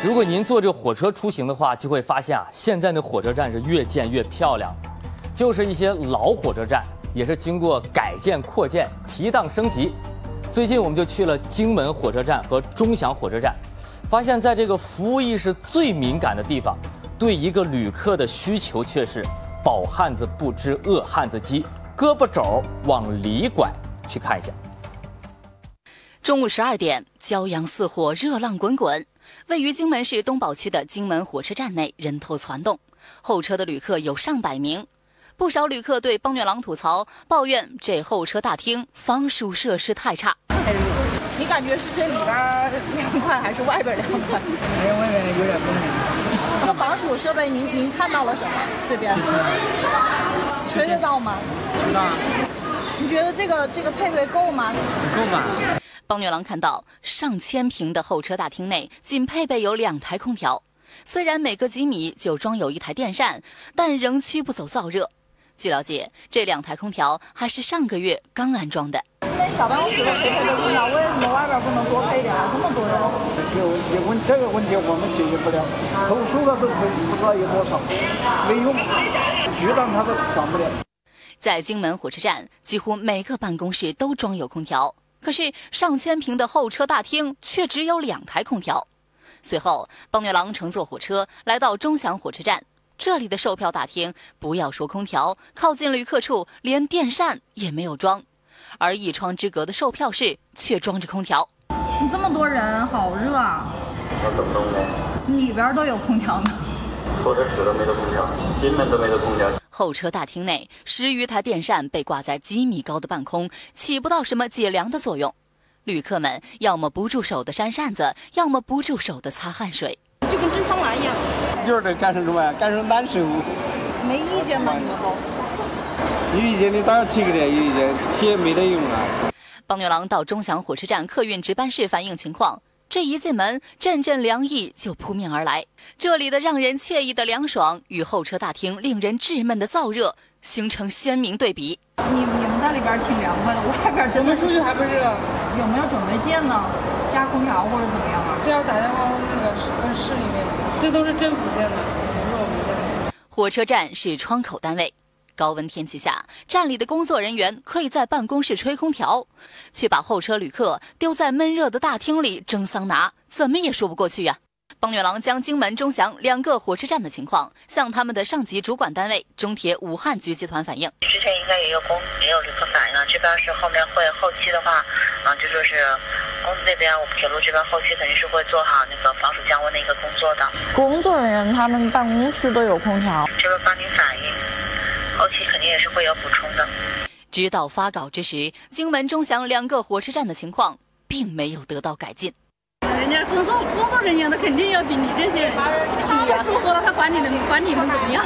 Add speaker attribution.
Speaker 1: 如果您坐着火车出行的话，就会发现啊，现在的火车站是越建越漂亮，就是一些老火车站也是经过改建扩建、提档升级。最近我们就去了荆门火车站和钟祥火车站，发现在这个服务意识最敏感的地方，对一个旅客的需求却是饱汉子不知饿汉子饥，胳膊肘往里拐。去看一下。
Speaker 2: 中午12点，骄阳似火，热浪滚滚。位于荆门市东宝区的荆门火车站内人头攒动，候车的旅客有上百名。不少旅客对帮女郎吐槽，抱怨这候车大厅防暑设施太差。
Speaker 3: 你感觉是这里边凉快还是外边凉快？
Speaker 4: 外面有点风凉。
Speaker 3: 这个防暑设备您看到了什么？这边吹得到吗？
Speaker 4: 吹到。
Speaker 3: 你觉得这个配备够吗？
Speaker 4: 不够吧。
Speaker 2: 帮女郎看到上千平的候车大厅内仅配备有2台空调，虽然每隔几米就装有1台电扇，但仍驱不走燥热。据了解，这2台空调还是上个月刚安装的。
Speaker 3: 那小办公室都谁配备空调？为什么外边不能多配点啊？这么多人。
Speaker 4: 这个问题我们解决不了，投诉了都不知道有多少，没用，局长他都管不了。
Speaker 2: 在荆门火车站，几乎每个办公室都装有空调。可是上千平的候车大厅却只有2台空调。随后，帮女郎乘坐火车来到钟祥火车站，这里的售票大厅不要说空调，靠近旅客处连电扇也没有装，而一窗之隔的售票室却装着空调。
Speaker 3: 你这么多人，好热啊！
Speaker 5: 那怎么弄呢？
Speaker 3: 里边都有空调呢。
Speaker 5: 候车室都没得空调，荆门都没得空调。
Speaker 2: 候车大厅内10余台电扇被挂在几米高的半空，起不到什么解凉的作用。旅客们要么不住手的扇扇子，要么不住手的擦汗水，
Speaker 3: 就跟蒸桑拿一样。
Speaker 4: 就是得干成什么呀？干成难受。
Speaker 3: 没意见吗？你们都？
Speaker 4: 有意见的当然提个点，有意见提也没得用啊。
Speaker 2: 帮女郎到钟祥火车站客运值班室反映情况。这一进门，阵阵凉意就扑面而来。这里的让人惬意的凉爽与候车大厅令人窒闷的燥热形成鲜明对比。
Speaker 3: 你们在里边挺凉快的，外边真的是。
Speaker 6: 出去还不热。
Speaker 3: 有没有准备建呢？加空调或者怎么样啊？
Speaker 6: 这要打电话问那个市里面，这都是政府建的，不是我们建的。
Speaker 2: 火车站是窗口单位。高温天气下，站里的工作人员可以在办公室吹空调，却把候车旅客丢在闷热的大厅里蒸桑拿，怎么也说不过去呀。帮女郎将荆门、钟祥2个火车站的情况向他们的上级主管单位中铁武汉局集团反映。
Speaker 7: 之前应该也有旅客反映了，这边是后面会后期的话，这就是公司那边我们铁路这边后期肯定是会做好那个防暑降温的一个工作的。
Speaker 3: 工作人员他们办公室都有空调，
Speaker 7: 这边帮您反映。后期肯定也是会有补充的。
Speaker 2: 直到发稿之时，荆门、钟祥2个火车站的情况并没有得到改进。
Speaker 6: 人家工作人员的肯定要比你这些人他舒服了，他管你们怎么样？